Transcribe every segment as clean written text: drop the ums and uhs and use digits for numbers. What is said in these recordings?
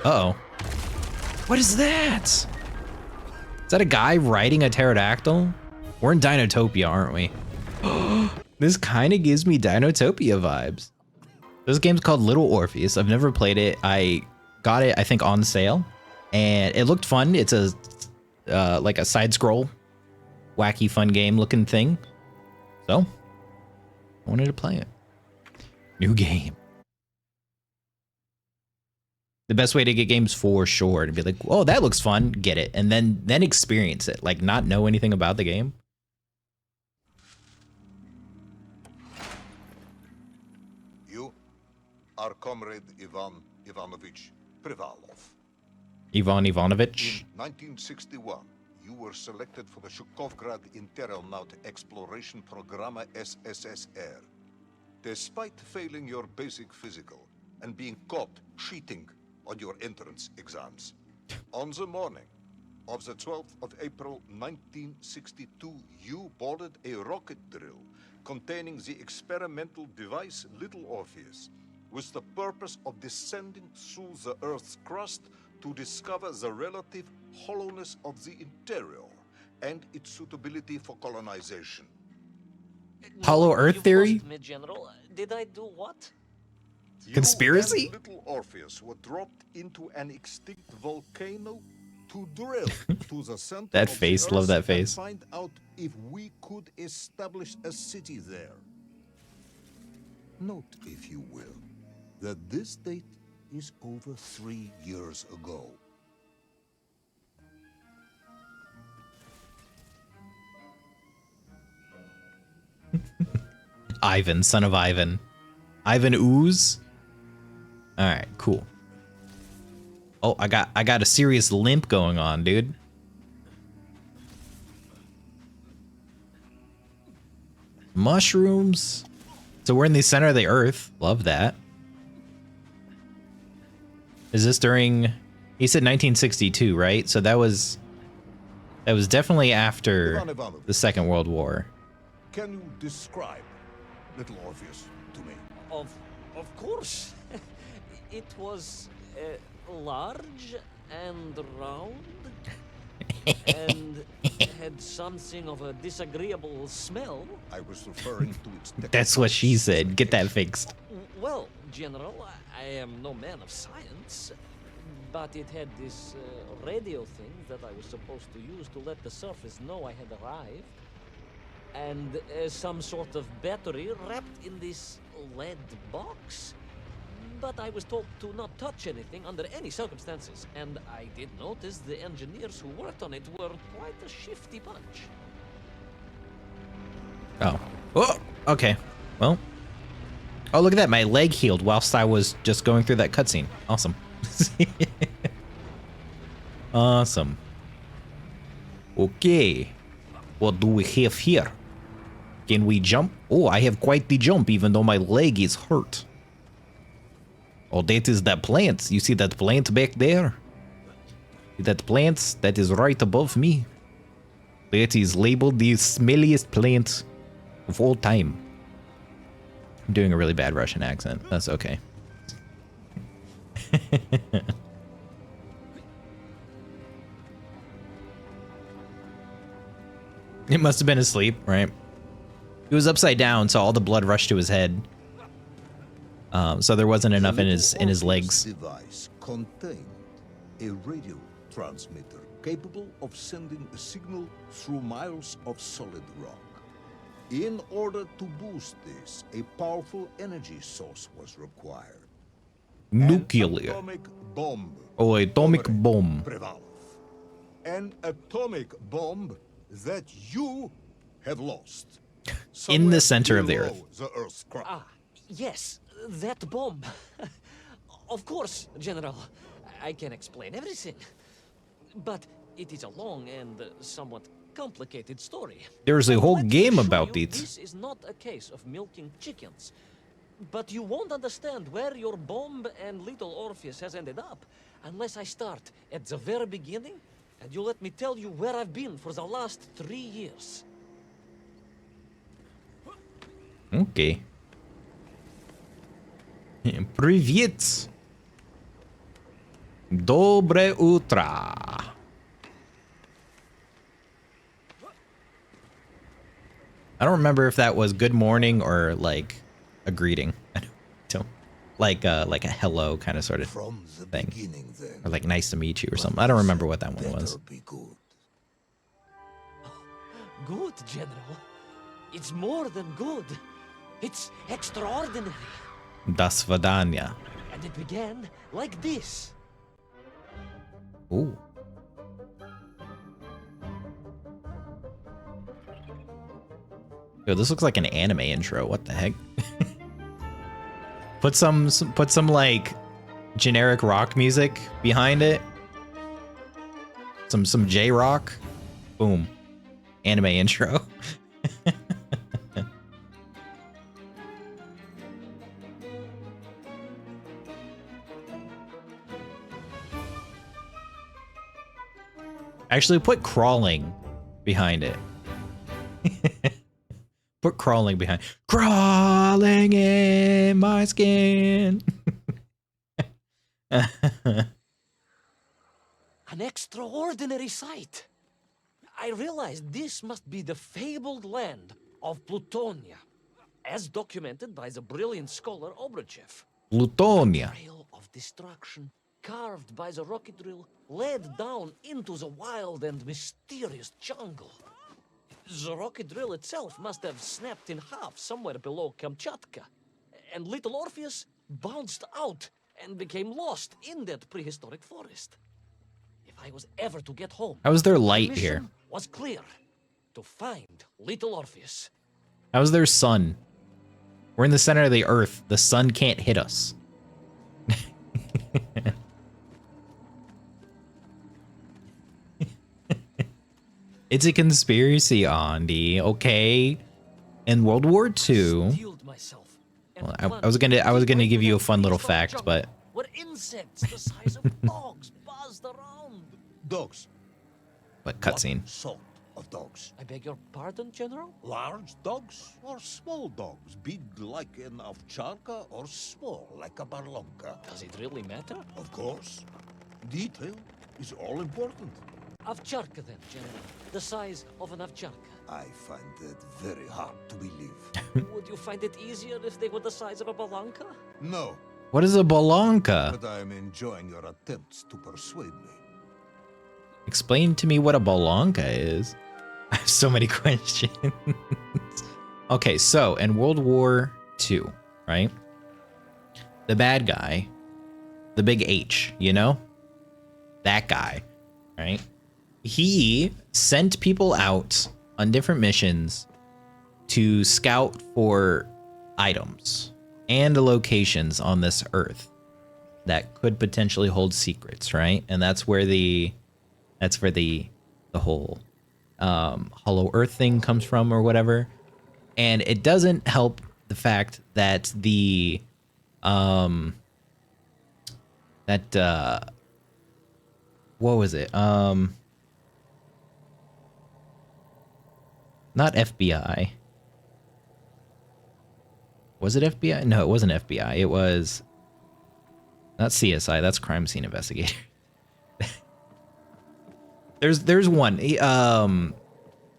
Uh-oh. What is that? Is that a guy riding a pterodactyl? We're in Dinotopia, aren't we? This kind of gives me Dinotopia vibes. This game's called Little Orpheus. I've never played it. I got it, I think, on sale, and it looked fun. It's a like a side-scroll, wacky, fun game looking thing. So, I wanted to play it. New game. The best way to get games for sure, to be like, oh, that looks fun, get it, and then experience it. Like, not know anything about the game. You are Comrade Ivan Ivanovich Privalov. Ivan Ivanovich. In 1961, you were selected for the Shukovgrad Internaut Exploration Program SSSR. Despite failing your basic physical and being caught cheating on your entrance exams, on the morning of the 12th of April 1962, you boarded a rocket drill containing the experimental device Little Orpheus, with the purpose of descending through the Earth's crust to discover the relative hollowness of the interior and its suitability for colonization. Hollow Earth theory? Me, General. Did I do what? Conspiracy? You and Little Orpheus were dropped into an extinct volcano to drill to the center That of face, the love Earth that and face. find out if we could establish a city there. Note, if you will, that this date is over 3 years ago. Ivan, son of Ivan. Ivan Ooze? Alright, cool. Oh, I got a serious limp going on, dude. Mushrooms. So we're in the center of the earth. Love that. Is this during... He said 1962, right? So that was definitely after the Second World War. Can you describe Little Orpheus to me? Of course. It was large and round and had something of a disagreeable smell. I was referring to its That's what she said. Get that fixed. Well, General, I am no man of science, but it had this radio thing that I was supposed to use to let the surface know I had arrived, and some sort of battery wrapped in this lead box. But I was told to not touch anything under any circumstances, and I did notice the engineers who worked on it were quite a shifty bunch. Oh. Oh, okay. Well. Oh, look at that. My leg healed whilst I was just going through that cutscene. Awesome. Awesome. Okay. What do we have here? Can we jump? Oh, I have quite the jump, even though my leg is hurt. Oh, that is that plant. You see that plant back there? See that plant? That is right above me. That is labeled the smelliest plant of all time. I'm doing a really bad Russian accent. That's okay. It must have been asleep, right? He was upside down, so all the blood rushed to his head. So there wasn't enough in his legs. Device contained a radio transmitter capable of sending a signal through miles of solid rock. In order to boost this, a powerful energy source was required. Nuclear. An atomic bomb. Oh, atomic bomb. Privalov. An atomic bomb that you have lost. In the center of the Below Earth. The Earth's crust. Ah, yes, that bomb. Of course, General. I can explain everything. But it is a long and somewhat complicated story. There's a whole Let me game show about you it. This is not a case of milking chickens. But you won't understand where your bomb and Little Orpheus has ended up unless I start at the very beginning and you let me tell you where I've been for the last 3 years. Okay. Привет. Dobre utra. I don't remember if that was good morning or like a greeting. I don't like a hello kind of sort of From the thing. beginning, then. Or like nice to meet you or something. I don't remember what that one was. Better be good. Good, General. It's more than good. It's extraordinary. Das Vadanya. And it began like this. Ooh. Yo, this looks like an anime intro. What the heck? put some like generic rock music behind it. Some J-rock. Boom. Anime intro. Actually, put crawling behind it. Put crawling behind. Crawling in my skin. An extraordinary sight. I realized this must be the fabled land of Plutonia, as documented by the brilliant scholar Obruchev. Plutonia. Trail of destruction, carved by the rocket drill, led down into the wild and mysterious jungle. The rocket drill itself must have snapped in half somewhere below Kamchatka, and little Orpheus bounced out and became lost in that prehistoric forest. If I was ever to get home, How is there my light mission here? was clear: to find little Orpheus. How is there sun? We're in the center of the earth. The sun can't hit us. It's a conspiracy, Andy. Okay. In World War II, Steeled myself and well, I was gonna give you a fun little fact, jungle but where insects the size of dogs buzzed around. Dogs. cutscene. What sort of dogs? I beg your pardon, General? Large dogs or small dogs? Big like an ovcharka or small like a barlonka? Does it really matter? Of course. Detail is all important. Ovcharka then, General. The size of an ovcharka. I find that very hard to believe. Would you find it easier if they were the size of a balanka? No, What is a balonka? but I am enjoying your attempts to persuade me. Explain to me what a balonka is. I have so many questions. Okay, so in World War II, right? The bad guy, the big H, you know? That guy, right? He sent people out on different missions to scout for items and locations on this earth that could potentially hold secrets, right? And that's where the whole hollow earth thing comes from or whatever. And it doesn't help the fact that what was it? Not FBI. Was it FBI? No, it wasn't FBI. It was not CSI. That's crime scene investigator. There's one.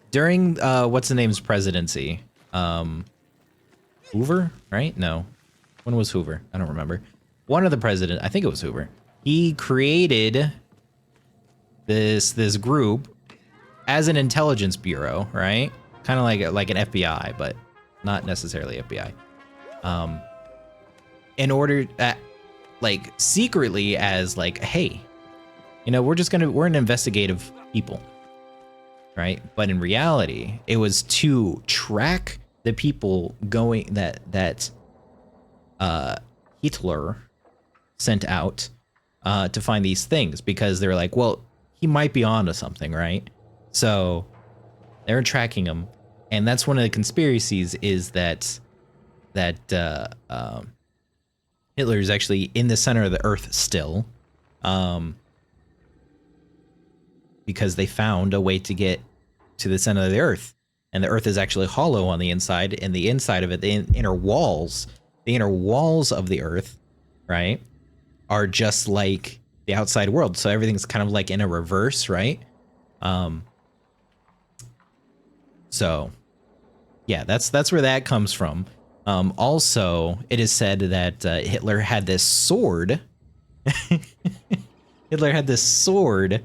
During what's the name's presidency? Hoover, right? No. When was Hoover? I don't remember. One of the president, I think it was Hoover. He created this group as an intelligence bureau, right? Kind of like an FBI, but not necessarily FBI. In order like secretly as like, hey, you know, we're an investigative people, right? But in reality, it was to track the people going that Hitler sent out to find these things, because they're like, well, he might be onto something, right? So they're tracking him, and that's one of the conspiracies, is that Hitler is actually in the center of the earth still, because they found a way to get to the center of the earth, and the earth is actually hollow on the inside, and the inside of it, the inner walls of the earth, right, are just like the outside world. So everything's kind of like in a reverse, right? So yeah, that's where that comes from. Also, it is said that Hitler had this sword. Hitler had this sword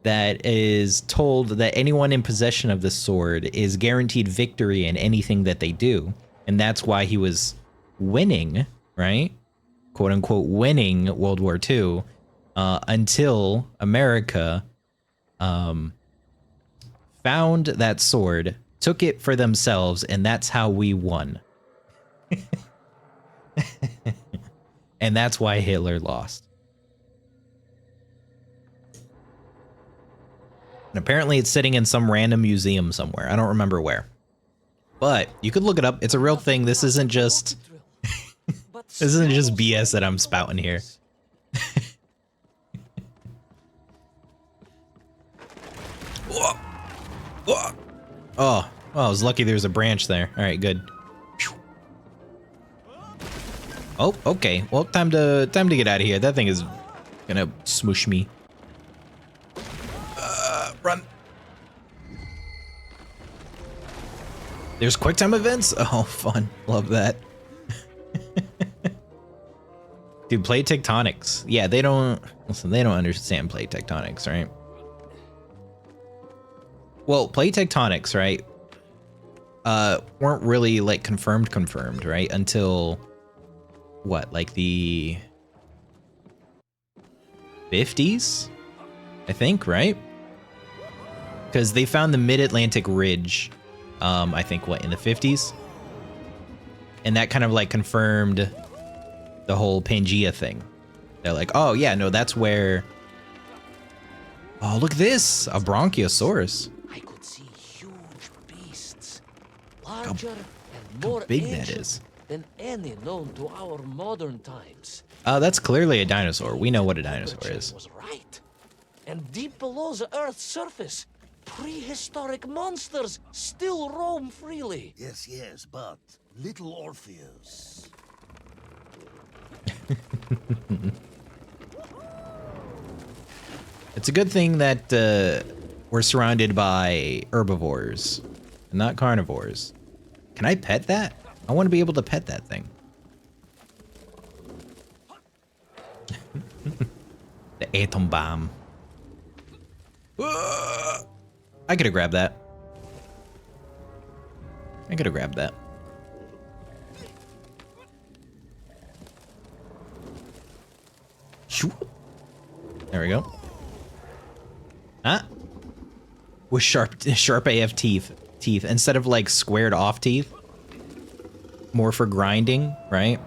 that is told that anyone in possession of the sword is guaranteed victory in anything that they do. And that's why he was winning, right? Quote unquote, winning World War II until America found that sword, took it for themselves, and that's how we won. And that's why Hitler lost. And apparently it's sitting in some random museum somewhere. I don't remember where. But you could look it up. It's a real thing. This isn't just this isn't just BS that I'm spouting here. Whoa. Whoa. Oh, well, I was lucky there was a branch there. All right, good. Oh, okay. Well, time to get out of here. That thing is gonna smoosh me. Run. There's quick time events? Oh, fun. Love that. Dude, plate tectonics. Yeah, they don't understand plate tectonics, right? Well, plate tectonics, right? Weren't really like confirmed, right? Until what, like the 50s? I think, right? Because they found the mid-Atlantic ridge, I think, what, in the 50s? And that kind of like confirmed the whole Pangea thing. They're like, oh yeah, no, that's where... Oh, look at this, a Bronchiosaurus. I could see huge beasts, larger and more How big that ancient is. than any known to our modern times. That's clearly a dinosaur. We know what a dinosaur is. Was right. And deep below the Earth's surface, prehistoric monsters still roam freely. Yes, yes, but little Orpheus. It's a good thing that we're surrounded by herbivores, and not carnivores. Can I pet that? I want to be able to pet that thing. The atom bomb. I could have grabbed that. I could have grabbed that. There we go. Huh? With sharp AF teeth instead of like squared off teeth. More for grinding, right?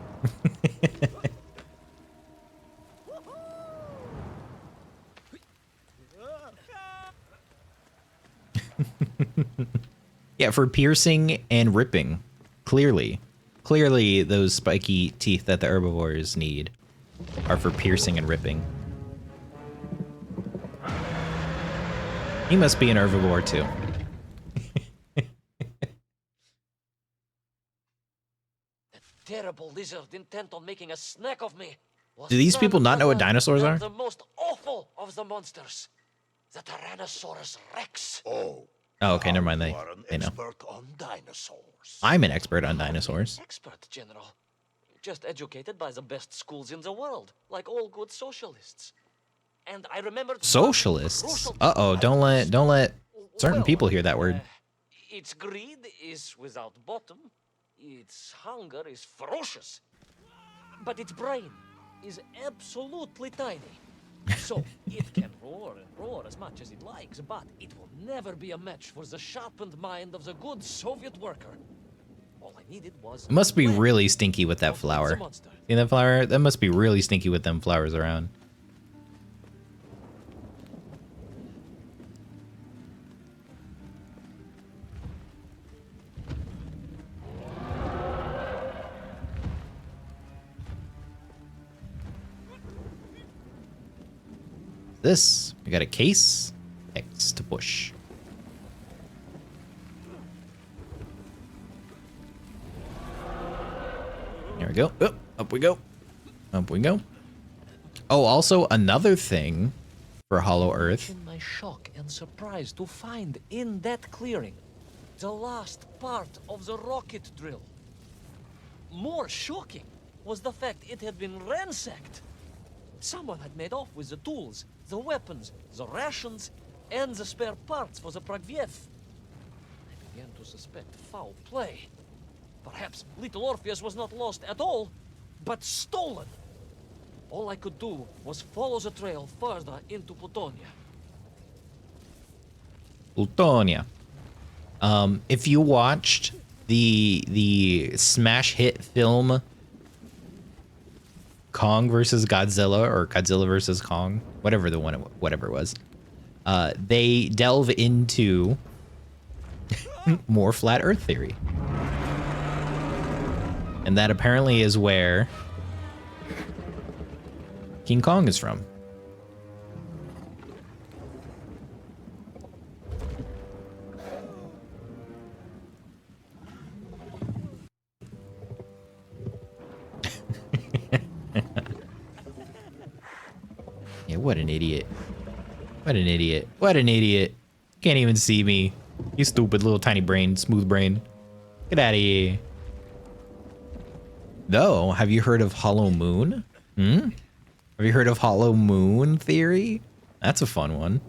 Yeah, for piercing and ripping. Clearly, those spiky teeth that the herbivores need are for piercing and ripping. He must be an herbivore too. The terrible lizard intent on making a snack of me. Do these people not know what dinosaurs are? The most awful of the monsters, the Tyrannosaurus Rex. Oh. Oh, okay, never mind. You are an They know. expert on dinosaurs. I'm an expert on dinosaurs. Expert, General. Just educated by the best schools in the world, like all good socialists. And I remember Socialists? Uh-oh, don't let certain people hear that word. Its greed is without bottom. Its hunger is ferocious. But its brain is absolutely tiny. So it can roar and roar as much as it likes, but it will never be a match for the sharpened mind of the good Soviet worker. All I needed was... It must be really stinky with that flower. See that flower? That must be really stinky with them flowers around. This, we got a case, X to push. There we go. Oh, up we go. Up we go. Oh, also another thing for Hollow Earth. In my shock and surprise to find in that clearing the last part of the rocket drill. More shocking was the fact it had been ransacked. Someone had made off with the tools, the weapons, the rations, and the spare parts for the Pragviev. I began to suspect foul play. Perhaps little Orpheus was not lost at all, but stolen. All I could do was follow the trail further into Plutonia. Plutonia. If you watched the smash hit film Kong versus Godzilla, or Godzilla versus Kong, whatever it was, they delve into more flat Earth theory, and that apparently is where King Kong is from. Yeah, what an idiot. What an idiot. What an idiot. Can't even see me. You stupid little tiny brain, smooth brain. Get out of here. Though, have you heard of Hollow Moon? Hmm? Have you heard of Hollow Moon theory? That's a fun one.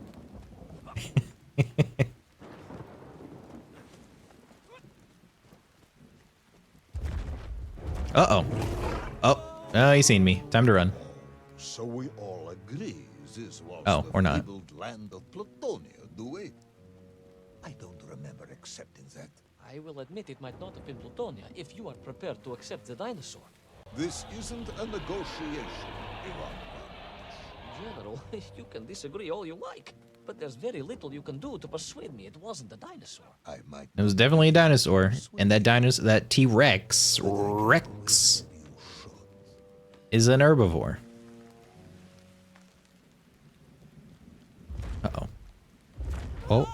Uh-oh. Oh, he's seen me. Time to run. So we all agree this was Oh, the or not. fabled land of Plutonia, do we? I don't remember accepting that. I will admit it might not have been Plutonia if you are prepared to accept the dinosaur. This isn't a negotiation, Ivan. General, you can disagree all you like, but there's very little you can do to persuade me it wasn't a dinosaur. I might It was definitely a dinosaur. And that T-Rex, Rex, is an herbivore. Uh-oh. Oh.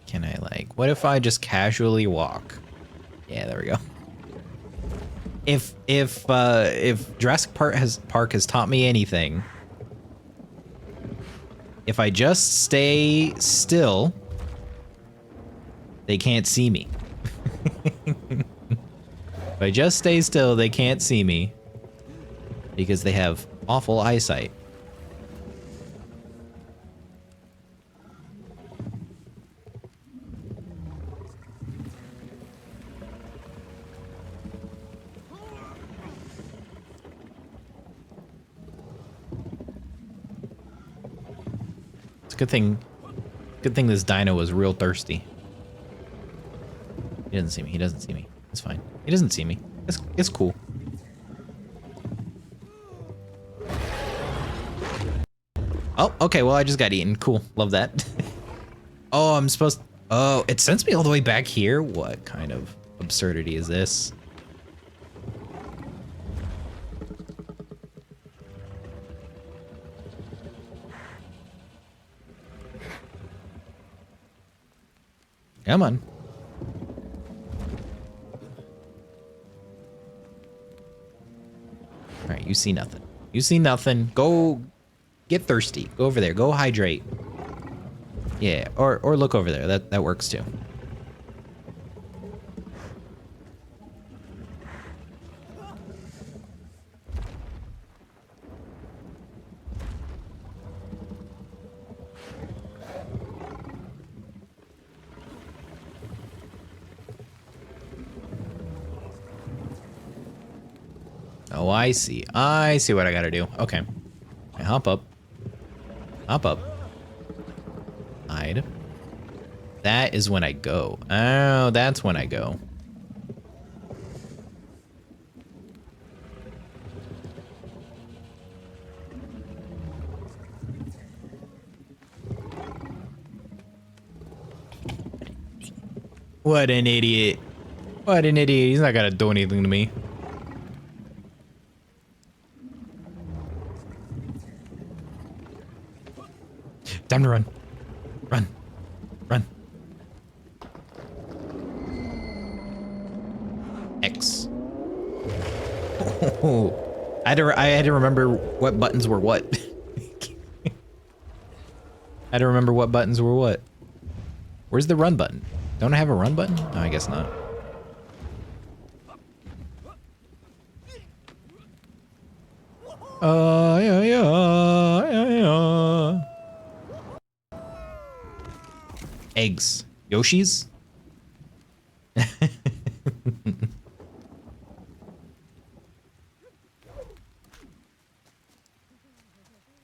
Can I, like, what if I just casually walk? Yeah, there we go. If Jurassic Park has taught me anything, if I just stay still, they can't see me. If I just stay still, they can't see me because they have awful eyesight. It's a good thing this dino was real thirsty. He doesn't see me. He doesn't see me. It's fine. He doesn't see me. It's cool. Oh, okay. Well, I just got eaten. Cool. Love that. Oh, I'm supposed... Oh, it sends me all the way back here? What kind of absurdity is this? Come on. All right, you see nothing. You see nothing. Go get thirsty. Go over there. Go hydrate. Yeah, or look over there. That works too. Oh, I see. I see what I gotta do. Okay. I hop up. Hop up. Hide. That is when I go. Oh, that's when I go. What an idiot. What an idiot. He's not gonna do anything to me. Time to run. Run. Run. X. I had to remember what buttons were what. I had to remember what buttons were what. Where's the run button? Don't I have a run button? No, I guess not. Yeah. Eggs. Yoshi's?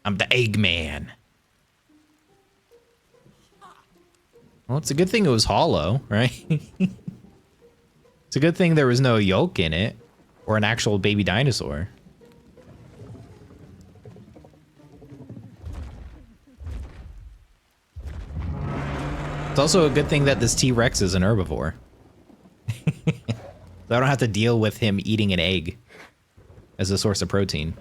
I'm the Eggman. Well, it's a good thing it was hollow, right? It's a good thing there was no yolk in it, or an actual baby dinosaur. It's also a good thing that this T-Rex is an herbivore. So I don't have to deal with him eating an egg as a source of protein.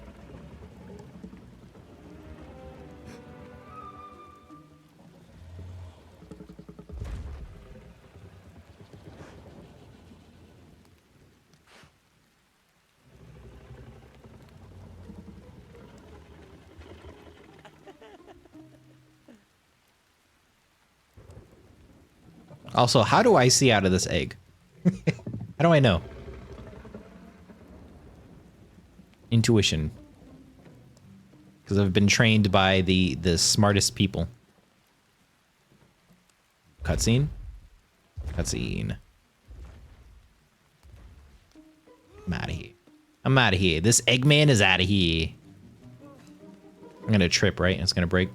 Also, how do I see out of this egg? How do I know? Intuition. Because I've been trained by the smartest people. Cutscene? Cutscene. I'm out of here. I'm out of here. This Eggman is out of here. I'm gonna trip, right? It's gonna break.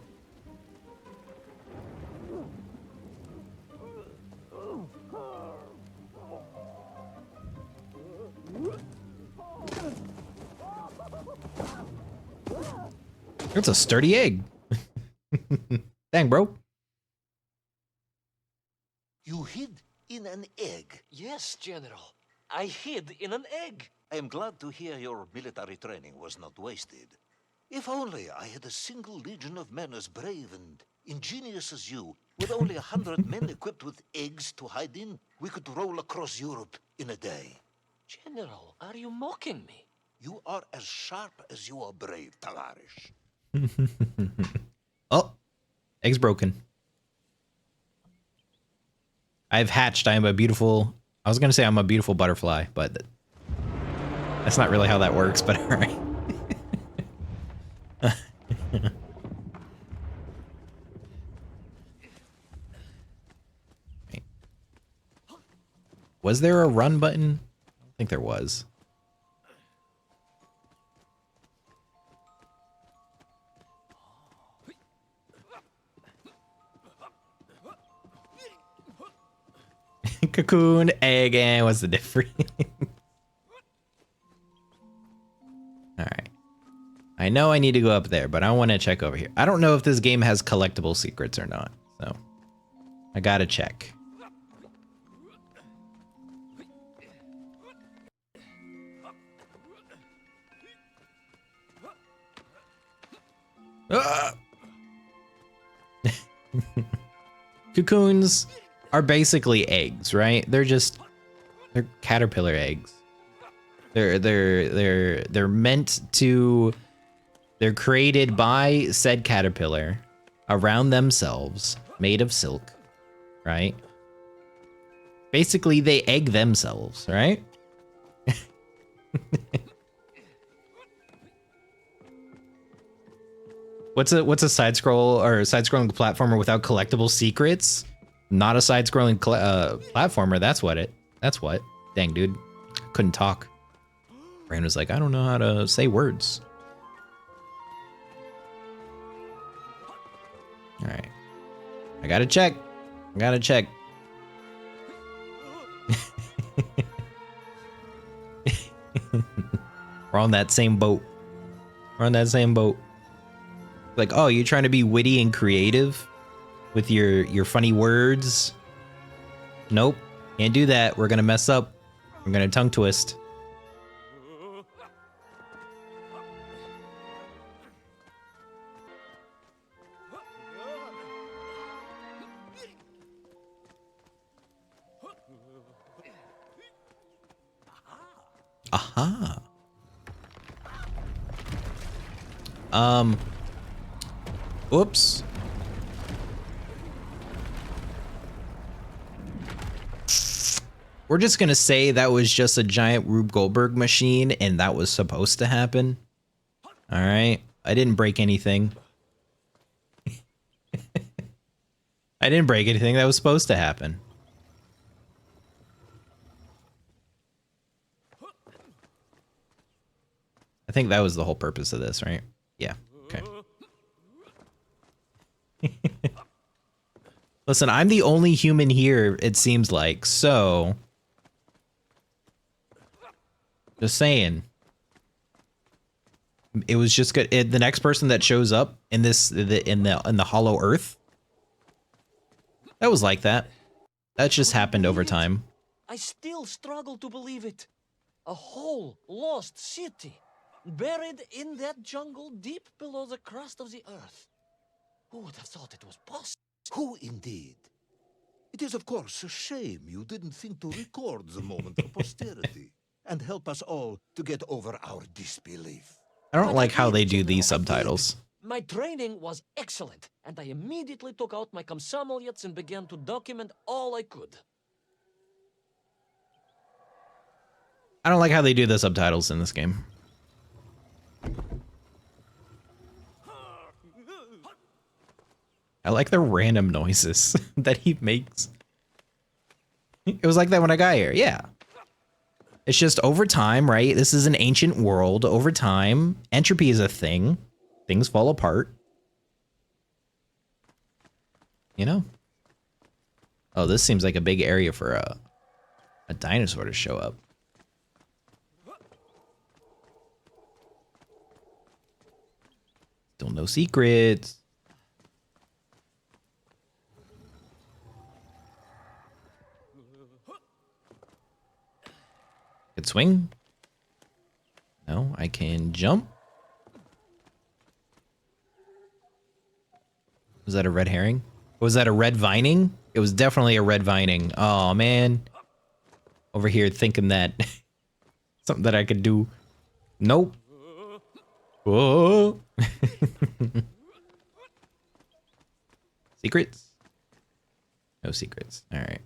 It's a sturdy egg. Dang, bro. You hid in an egg. Yes, General. I hid in an egg. I am glad to hear your military training was not wasted. If only I had a single legion of men as brave and ingenious as you, with only 100 men equipped with eggs to hide in, we could roll across Europe in a day. General, are you mocking me? You are as sharp as you are brave, Tavarish. Oh, egg's broken. I've hatched. I am a beautiful... I was going to say I'm a beautiful butterfly, but that's not really how that works, but all right. Was there a run button? I don't think there was. Cocoon, egg, and what's the difference? Alright. I know I need to go up there, but I want to check over here. I don't know if this game has collectible secrets or not, so I gotta check. Ah! Cocoons are basically eggs, right? They're caterpillar eggs. They're meant to... They're created by said caterpillar around themselves, made of silk, right? Basically, they egg themselves, right? What's a side scroll or side-scrolling platformer without collectible secrets? Not a side-scrolling platformer. That's what. Dang, dude, couldn't talk. Brain was like, I don't know how to say words. All right, I gotta check. We're on that same boat. Like, oh, you're trying to be witty and creative with your funny words? Nope, can't do that. We're gonna mess up. We're gonna tongue twist. Aha. Oops. We're just gonna say that was just a giant Rube Goldberg machine and that was supposed to happen. All right. I didn't break anything. I didn't break anything that was supposed to happen. I think that was the whole purpose of this, right? Yeah. Okay. Listen, I'm the only human here, it seems like, so just saying. It was just good. The next person that shows up in this in the Hollow Earth, that was like that. That just happened over time. I still struggle to believe it. A whole lost city, buried in that jungle deep below the crust of the earth. Who would have thought it was possible? Who indeed? It is, of course, a shame you didn't think to record the moment for posterity and help us all to get over our disbelief. I don't like how they do these subtitles. My training was excellent, and I immediately took out my komsomolets and began to document all I could. I don't like how they do the subtitles in this game. I like the random noises that he makes. It was like that when I got here, yeah. It's just over time, right? This is an ancient world. Over time, entropy is a thing. Things fall apart. You know? Oh, this seems like a big area for a dinosaur to show up. Still no secrets. Could swing. No, I can jump. Was that a red herring? Was that a red vining? It was definitely a red vining. Oh man. Over here thinking that something that I could do. Nope. Whoa. Secrets? No secrets. All right.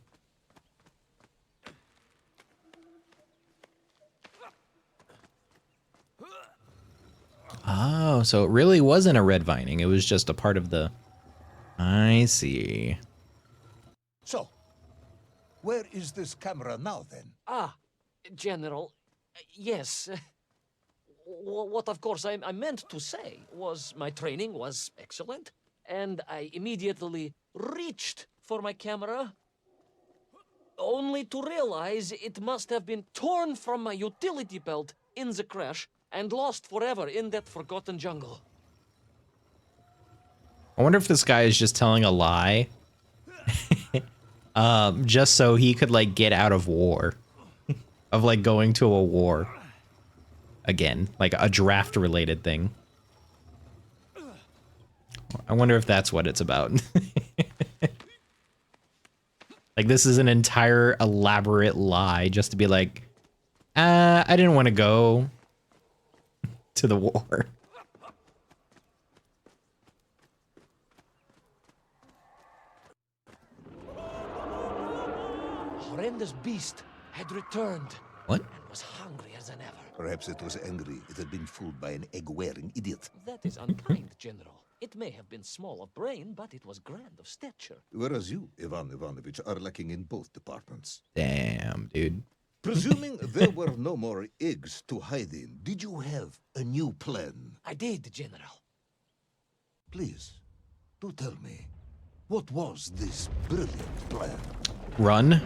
Oh, so it really wasn't a red vining. It was just a part of the... I see. So, where is this camera now, then? Ah, General, yes. What, of course, I meant to say was my training was excellent, and I immediately reached for my camera, only to realize it must have been torn from my utility belt in the crash and lost forever in that forgotten jungle. I wonder if this guy is just telling a lie. Just so he could, like, get out of war. Of, like, going to a war. Again, like a draft-related thing. I wonder if that's what it's about. Like, this is an entire elaborate lie just to be like, I didn't want to go to the war. Horrendous beast had returned. What? And was hungrier than ever. Perhaps it was angry. It had been fooled by an egg-wearing idiot. That is unkind, General. It may have been small of brain, but it was grand of stature. Whereas you, Ivan Ivanovich, are lacking in both departments. Damn, dude. Presuming there were no more eggs to hide in, Did you have a new plan? I did, General. Please, do tell me. What was this brilliant plan? Run.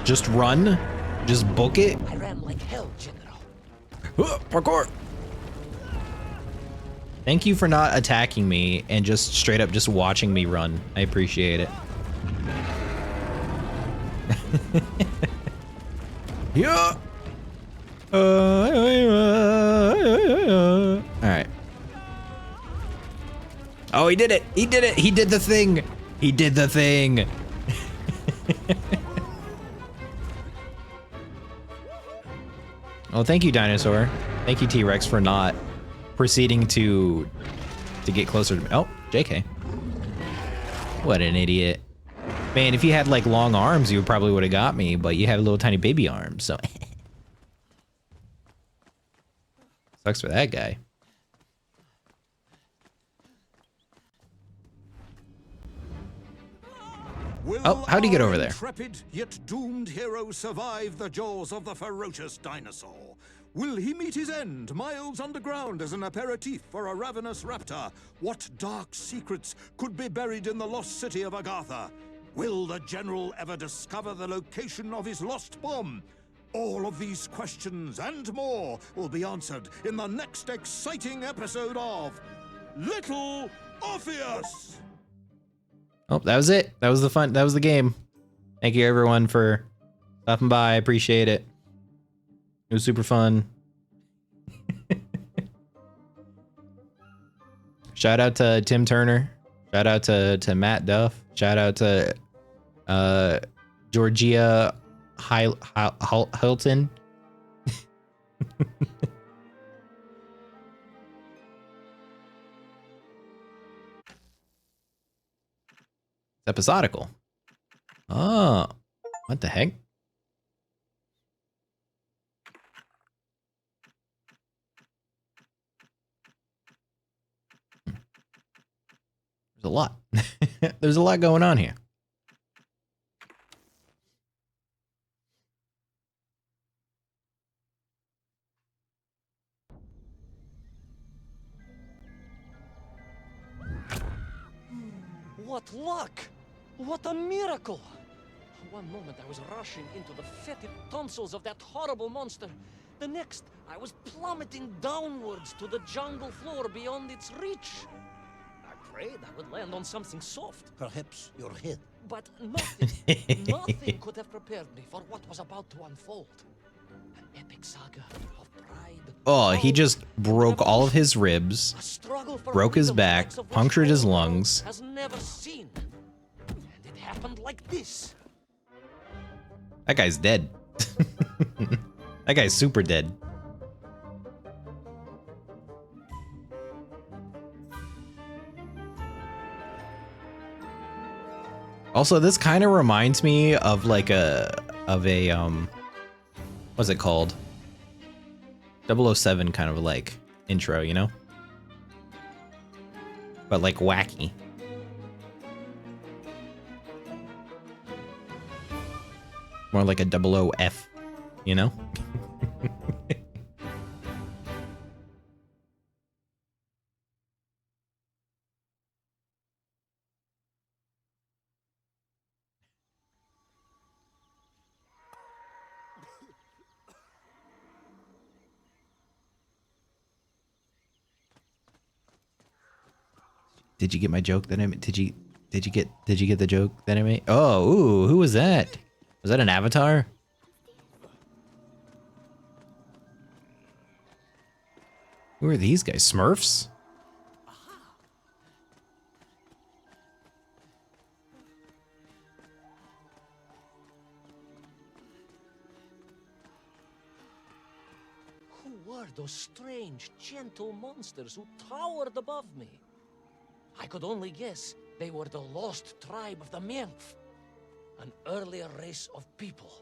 Just run. Just book it. I ran like hell, General. Parkour. Thank you for not attacking me and just straight up just watching me run. I appreciate it. Yeah. All right. Oh, he did it. He did it. He did the thing. He did the thing. Oh, thank you, Dinosaur. Thank you, T-Rex, for not proceeding to get closer to me. Oh, JK. What an idiot. Man, if you had like long arms, you probably would have got me, but you have little tiny baby arms, so. Sucks for that guy. Oh, how'd he get over there? Intrepid yet doomed hero survive the jaws of the ferocious dinosaur? Will he meet his end, miles underground as an aperitif for a ravenous raptor? What dark secrets could be buried in the lost city of Agatha? Will the general ever discover the location of his lost bomb? All of these questions and more will be answered in the next exciting episode of Little Orpheus! Oh, that was it. That was the fun. That was the game. Thank you everyone for stopping by. I appreciate it. It was super fun. Shout out to Tim Turner. Shout out to Matt Duff. Shout out to Georgia Hilton. It's episodical. Oh, what the heck? There's a lot. There's a lot going on here. What luck! What a miracle! One moment I was rushing into the fetid tonsils of that horrible monster. The next, I was plummeting downwards to the jungle floor beyond its reach. I prayed I would land on something soft. Perhaps your head. But nothing, nothing could have prepared me for what was about to unfold. An epic saga of pride. Oh, he just broke all of his ribs, A struggle for broke his freedom back, the likes of which punctured his the world lungs. Has never seen. And it happened like this. That guy's dead. That guy's super dead. Also, this kind of reminds me of like what's it called? 007 kind of like intro, you know? But like wacky. More like a 00F, you know? Did you get my joke that I made? Did you get the joke that I made? Oh, ooh, who was that? Was that an avatar? Who are these guys? Smurfs? Who were those strange, gentle monsters who towered above me? I could only guess they were the lost tribe of the Menf, an earlier race of people.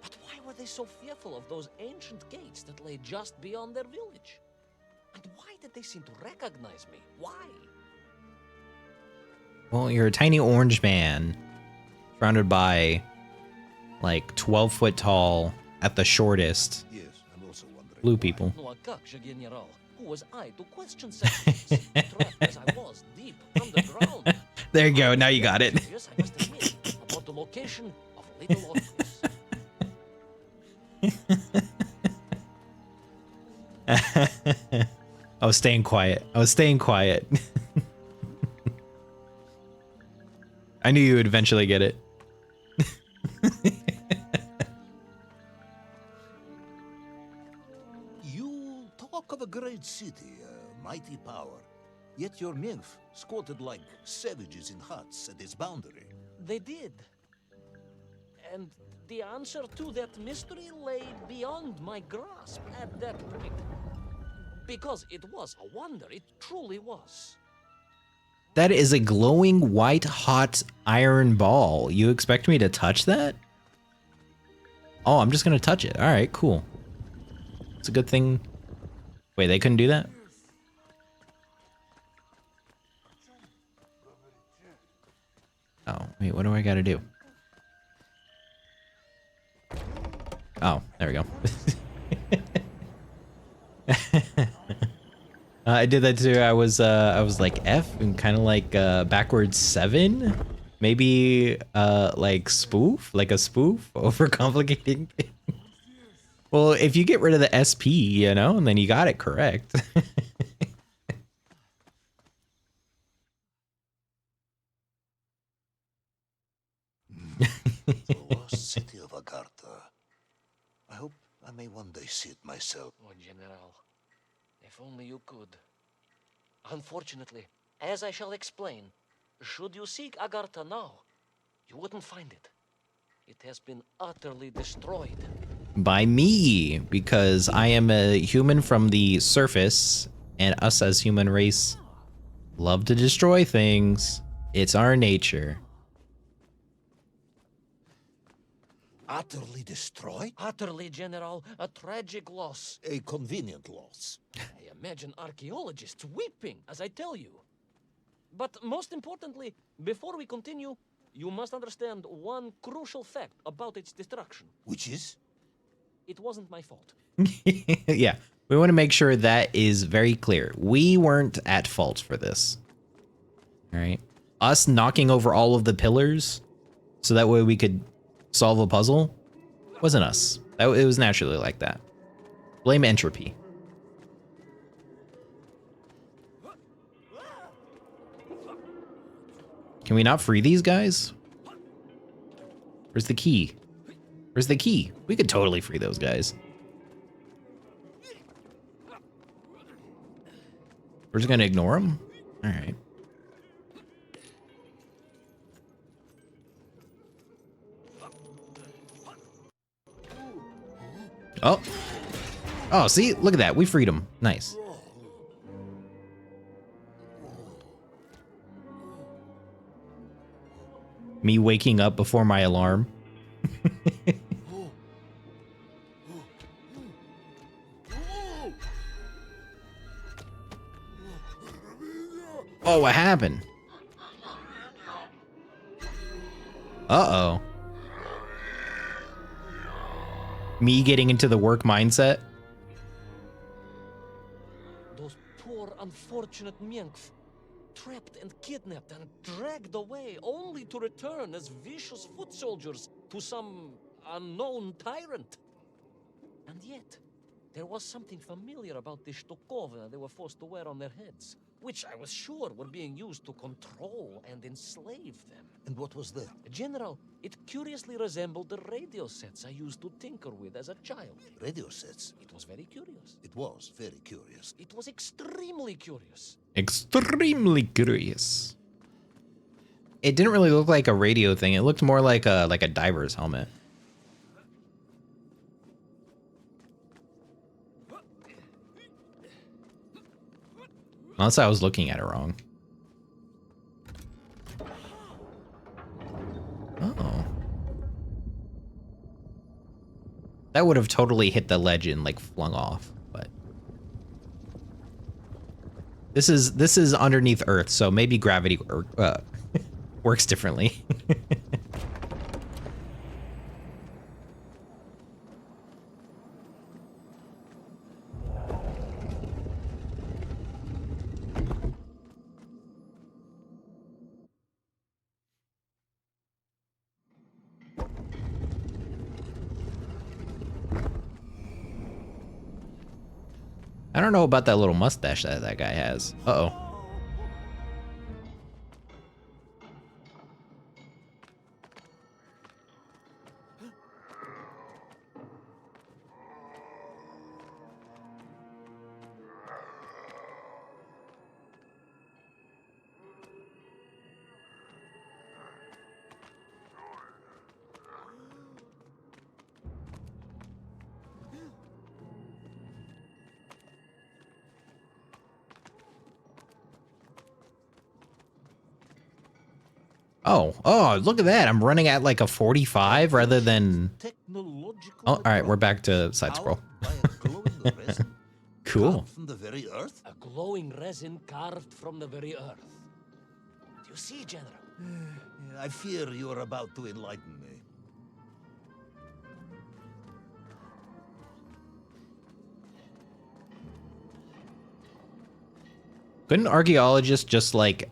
But why were they so fearful of those ancient gates that lay just beyond their village? And why did they seem to recognize me? Why? Well, you're a tiny orange man, surrounded by, like, 12-foot tall, at the shortest, Yes, I'm also wondering. blue people. No, General. Who was I to question such things? Trapped as I was deep underground. There you go, now you got it. Curious, I must admit, about the location of Little Orpheus. I was staying quiet. I was staying quiet. I knew you would eventually get it. You talk of a great city, a mighty power. Yet your nymph squatted like savages in huts at its boundary. They did. And the answer to that mystery lay beyond my grasp at that point. Because it was a wonder, it truly was. That is a glowing white hot iron ball. You expect me to touch that? Oh, I'm just gonna touch it. All right, cool. It's a good thing. Wait, they couldn't do that? Oh, wait, what do I gotta do? Oh, there we go. I did that too. I was like F and kind of like backwards 7, maybe like spoof, like a spoof, overcomplicating things. Well, if you get rid of the SP, you know, and then you got it correct. The lost city of Agartha. I hope I may one day see it myself. Oh, General, if only you could. Unfortunately, as I shall explain, should you seek Agartha now, you wouldn't find it. It has been utterly destroyed. By me, because I am a human from the surface, and us as human race love to destroy things. It's our nature. Utterly destroyed? Utterly, General, a tragic loss. A convenient loss. I imagine archaeologists weeping as I tell you. But most importantly, before we continue, you must understand one crucial fact about its destruction. Which is? It wasn't my fault. Yeah, we want to make sure that is very clear. We weren't at fault for this. All right. Us knocking over all of the pillars so that way we could solve a puzzle wasn't us. It was naturally like that. Blame entropy. Can we not free these guys? Where's the key? Where's the key? We could totally free those guys. We're just gonna ignore them? All right. Oh. Oh, see? Look at that. We freed him. Nice. Me waking up before my alarm. Oh, what happened? Uh-oh. Me getting into the work mindset? Those poor, unfortunate Mienks, trapped and kidnapped and dragged away, only to return as vicious foot soldiers to some unknown tyrant. And yet, there was something familiar about the shtukovna they were forced to wear on their heads, which I was sure were being used to control and enslave them. And what was that? General, it curiously resembled the radio sets I used to tinker with as a child. Radio sets. It was very curious. It was very curious. It was extremely curious. Extremely curious. It didn't really look like a radio thing. It looked more like a diver's helmet. Unless I was looking at it wrong. Oh. That would have totally hit the ledge and like flung off, but this is underneath Earth, so maybe gravity works differently. I don't know about that little mustache that that guy has. Uh-oh. Oh, look at that. I'm running at like a 45 rather than... Technological Oh, all right, we're back to side scroll. powered by a glowing resin Cool. carved from the very earth? A glowing resin carved from the very earth. Do you see, General? I fear you are about to enlighten me. Couldn't archaeologists just like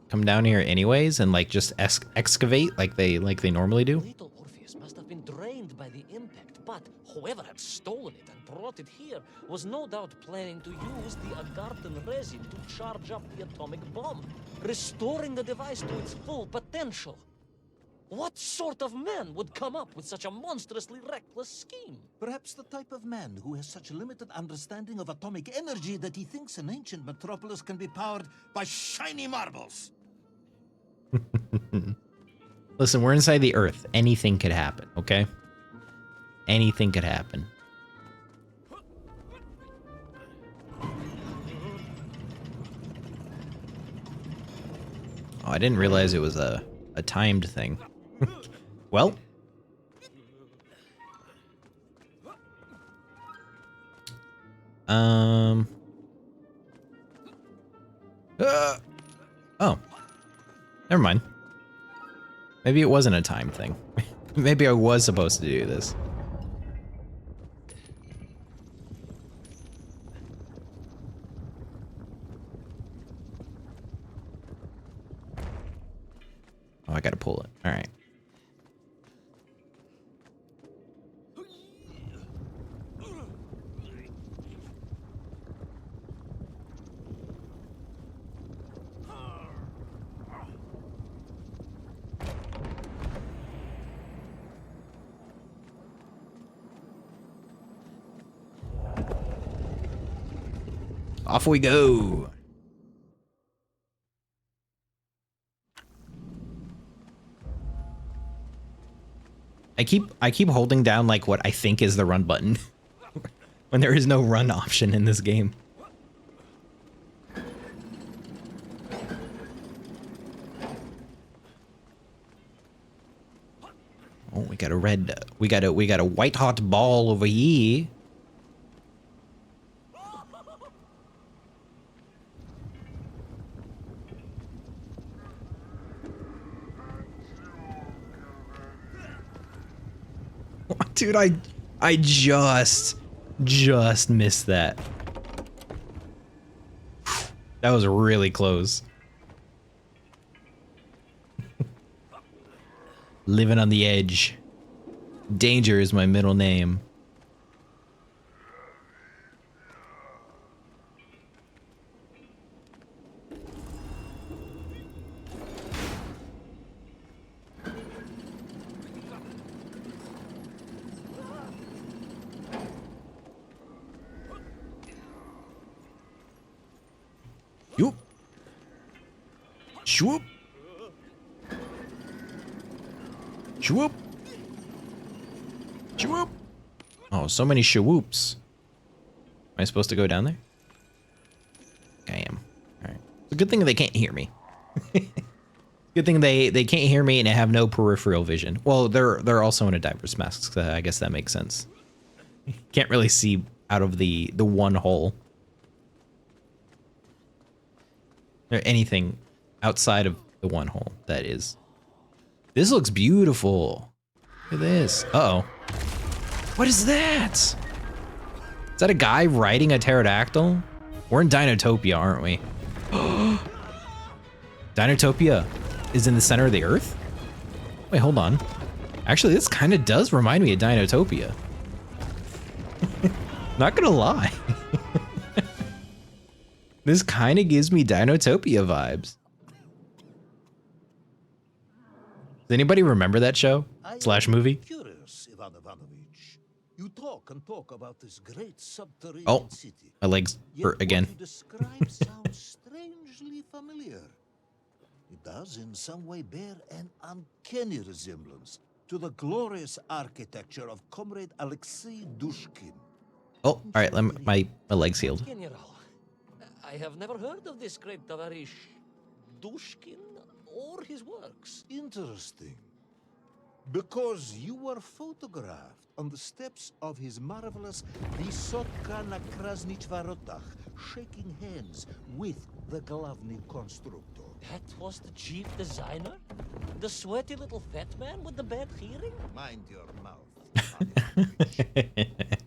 come down here anyways and like just excavate like they normally do? Little Orpheus must have been drained by the impact, but whoever had stolen it and brought it here was no doubt planning to use the Agarthan resin to charge up the atomic bomb, restoring the device to its full potential. What sort of man would come up with such a monstrously reckless scheme? Perhaps the type of man who has such limited understanding of atomic energy that he thinks an ancient metropolis can be powered by shiny marbles. Listen, we're inside the Earth. Anything could happen, okay? Anything could happen. Oh, I didn't realize it was a timed thing. Well. Oh. Never mind. Maybe it wasn't a time thing. Maybe I was supposed to do this. Oh, I gotta pull it. All right. Off we go. I keep holding down like what I think is the run button when there is no run option in this game. Oh, we got a red, we got a white hot ball over here. Dude, I just missed that. That was really close. Living on the edge. Danger is my middle name. Yoop. Swoop. Swoop. Swoop. Oh, so many swoops. Am I supposed to go down there? I am. All right. It's a good thing they can't hear me. Good thing they can't hear me and I have no peripheral vision. Well, they're also in a diverse mask, so I guess that makes sense. Can't really see out of the one hole. Or anything outside of the one hole, that is. This looks beautiful. Look at this. Uh-oh. What is that? Is that a guy riding a pterodactyl? We're in Dinotopia, aren't we? Dinotopia is in the center of the Earth? Wait, hold on. Actually, this kind of does remind me of Dinotopia. Not gonna lie. This kind of gives me Dinotopia vibes. Does anybody remember that show slash movie? Curious, Ivan Ivanovich. You talk and talk about this great subterranean Oh, city. my legs hurt again. What you describe sounds strangely familiar. It does in some way bear an uncanny resemblance to the glorious architecture of Comrade Alexei Dushkin. Oh, all right, my legs healed. General, I have never heard of this great Tavarish Dushkin. or his works. Interesting. Because you were photographed on the steps of his marvelous Vysotka na Krasnich Varotach, shaking hands with the Glavny Constructor. That was the chief designer? The sweaty little fat man with the bad hearing? Mind your mouth, honest bitch.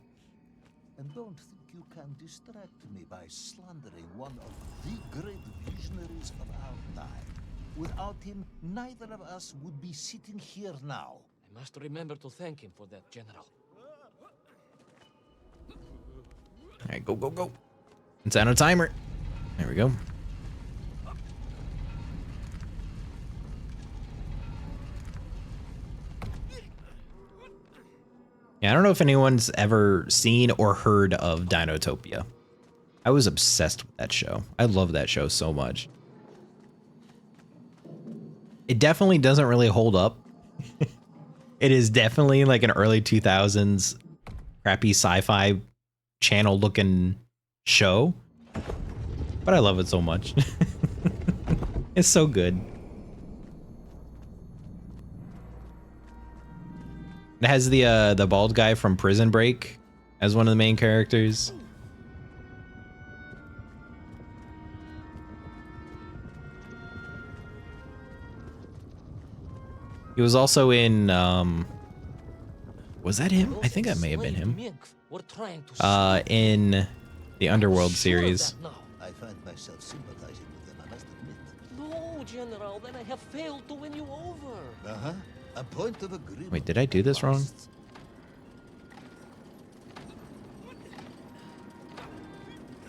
And don't think you can distract me by slandering one of the great visionaries of our time. Without him, neither of us would be sitting here now. I must remember to thank him for that, General. All right, go, go, go. It's on a timer. There we go. Yeah, I don't know if anyone's ever seen or heard of Dinotopia. I was obsessed with that show. I love that show so much. It definitely doesn't really hold up. It is definitely like an early 2000s crappy sci-fi channel looking show. But I love it so much. It's so good. It has the bald guy from Prison Break as one of the main characters. He was also in was that him? I think that may have been him. In the Underworld series. I find myself sympathizing with them, I must admit. No, General, then I have failed to win you over. Uh-huh. A point of agreement. Wait, did I do this wrong?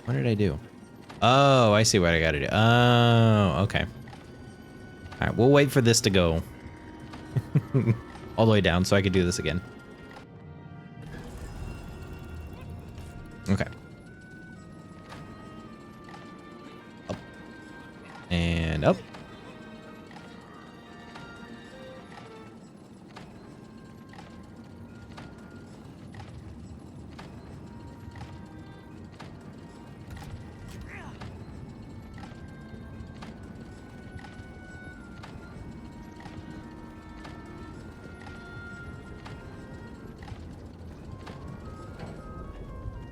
What did I do? Oh, I see what I gotta do. Oh, okay. Alright, we'll wait for this to go all the way down so I can do this again. Okay. Up. And up.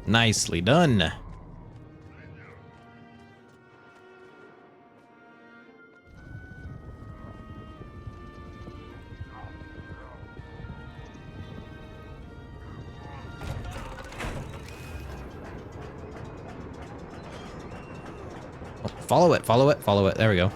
Nicely done. Oh, follow it, follow it, follow it. There we go.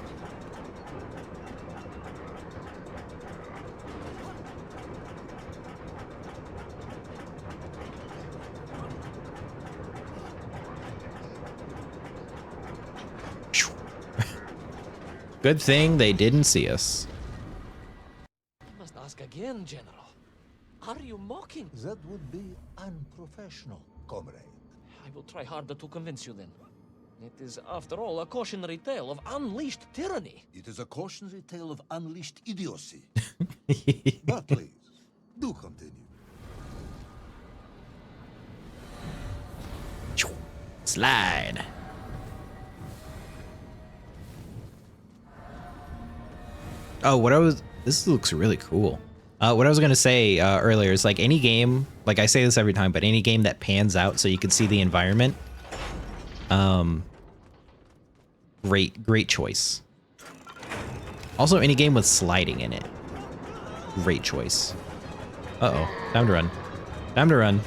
Good thing they didn't see us. I must ask again, General. Are you mocking? That would be unprofessional, comrade. I will try harder to convince you then. It is, after all, a cautionary tale of unleashed tyranny. It is a cautionary tale of unleashed idiocy. But please, do continue. Slide. Oh, this looks really cool. What I was gonna say earlier is like any game, like I say this every time, but any game that pans out so you can see the environment, great choice. Also, any game with sliding in it, great choice. Uh-oh, time to run. Time to run.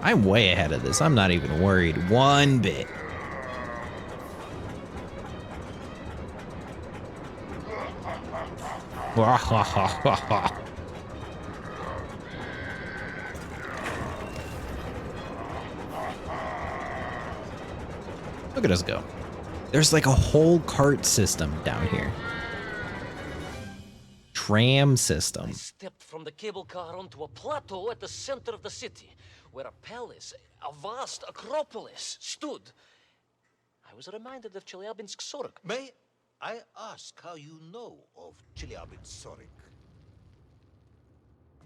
I'm way ahead of this. I'm not even worried one bit. Look at us go. There's like a whole cart system down here. Tram system. I stepped from the cable car onto a plateau at the center of the city, where a palace, a vast acropolis, stood. I was reminded of Chelyabinsk Sorok. May I ask how you know of Chelyabinsk Sorok?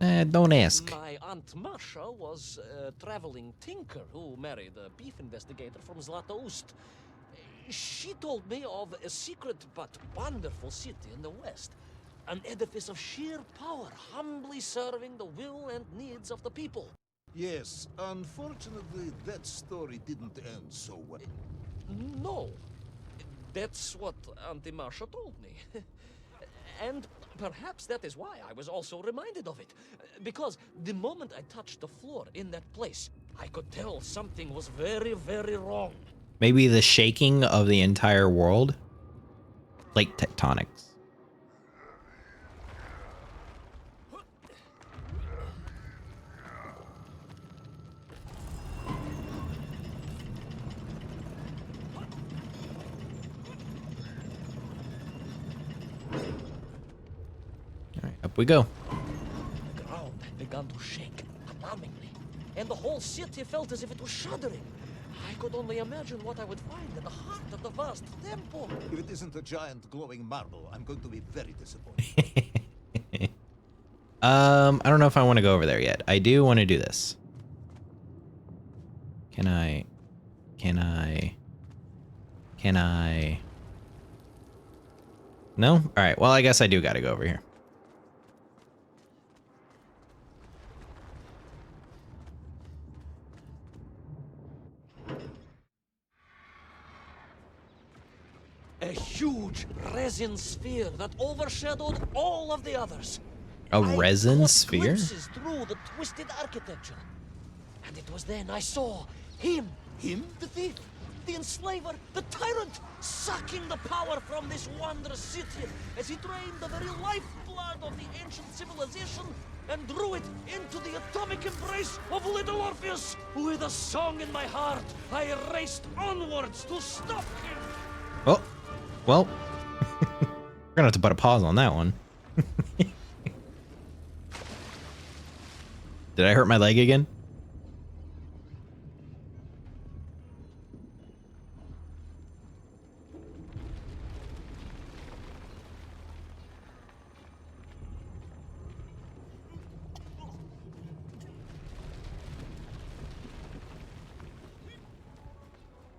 Don't ask. My Aunt Masha was a traveling tinker who married a beef investigator from Zlatoust. She told me of a secret but wonderful city in the west. An edifice of sheer power, humbly serving the will and needs of the people. Yes, unfortunately, that story didn't end so well. No, that's what Auntie Marcia told me. And perhaps that is why I was also reminded of it. Because the moment I touched the floor in that place, I could tell something was very, very wrong. Maybe the shaking of the entire world? Plate tectonics. Alright, up we go. The ground had begun to shake alarmingly, and the whole city felt as if it was shuddering. I could only imagine what I would find in the heart of the vast temple. If it isn't a giant glowing marble, I'm going to be very disappointed. I don't know if I want to go over there yet. I do want to do this. Can I? No? Alright, well, I guess I do gotta go over here. A huge resin sphere that overshadowed all of the others. A resin caught sphere? glimpses through the twisted architecture. And it was then I saw him, the thief, the enslaver, the tyrant, sucking the power from this wondrous city as he drained the very lifeblood of the ancient civilization and drew it into the atomic embrace of little Orpheus. With a song in my heart, I raced onwards to stop him. Oh, well, we're gonna have to put a pause on that one. Did I hurt my leg again?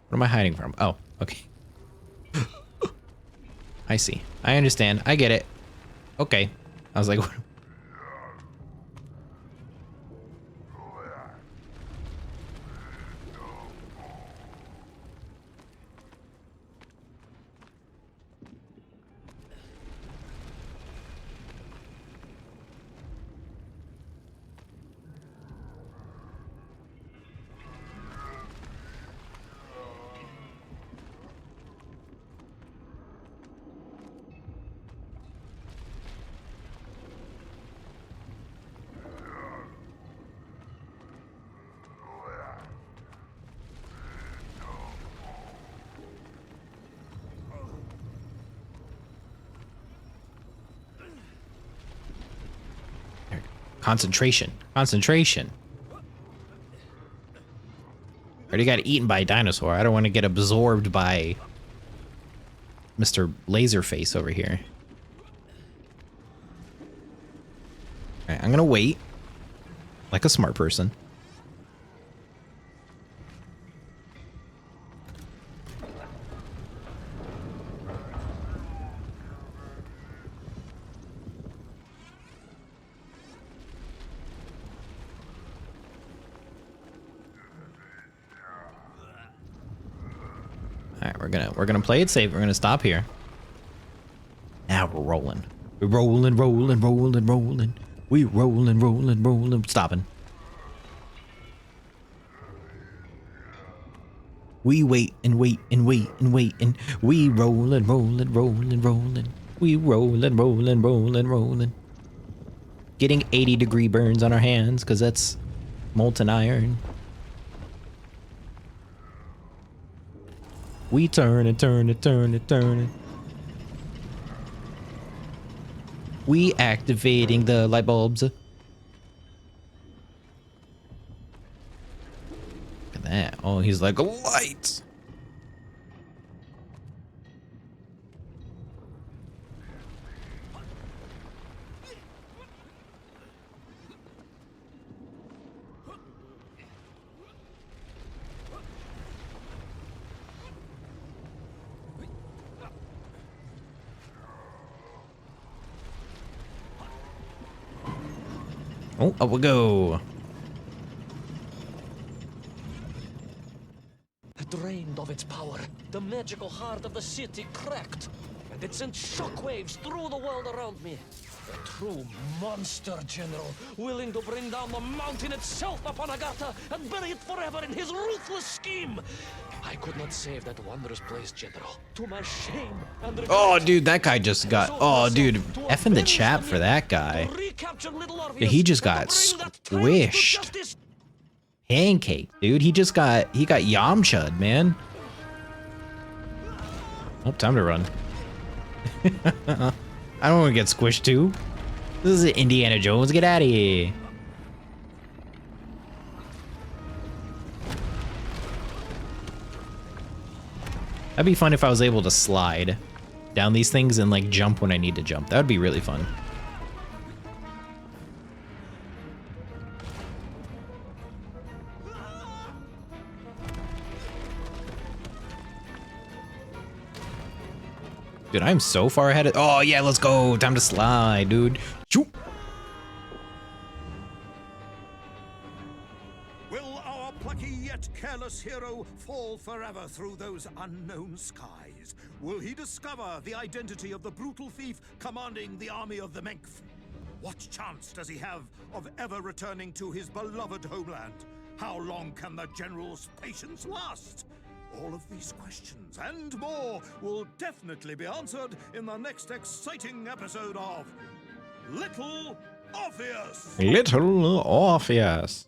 What am I hiding from? Oh, okay. I see. I understand. I get it. Okay. I was like, what? Concentration. Concentration. Already got eaten by a dinosaur. I don't want to get absorbed by Mr. Laserface over here. Alright, I'm gonna wait. Like a smart person. Alright, we're gonna play it safe. We're gonna stop here. Now we're rolling. We're rolling, rolling, rolling, rolling. We rolling, rolling, rolling. Stopping. We wait and wait and wait and wait and we rolling, rolling, rolling, rolling. We rolling, rolling, rolling, rolling. Getting 80-degree burns on our hands because that's molten iron. We turn and turn and turn and turn and we activating the light bulbs. Look at that. Oh, he's like a light. Oh, up we go. Drained of its power, the magical heart of the city cracked, and it sent shockwaves through the world around me. A true monster, General, willing to bring down the mountain itself upon Agatha and bury it forever in his ruthless scheme. I could not save that wondrous place, General. To my shame and regret. Oh, dude, that guy just got... Oh, dude, F in the chat for that guy. Yeah, he just got squished. Pancake, dude. He got Yamcha'd, man. Oh, time to run. I don't want to get squished too. This is Indiana Jones. Get out of here. That'd be fun if I was able to slide down these things and like jump when I need to jump. That would be really fun. Dude, I'm so far ahead of... Oh, yeah, let's go. Time to slide, dude. Shoot. Will our plucky yet careless hero fall forever through those unknown skies? Will he discover the identity of the brutal thief commanding the army of the Menkth? What chance does he have of ever returning to his beloved homeland? How long can the general's patience last? All of these questions and more will definitely be answered in the next exciting episode of Little Orpheus. Little Orpheus.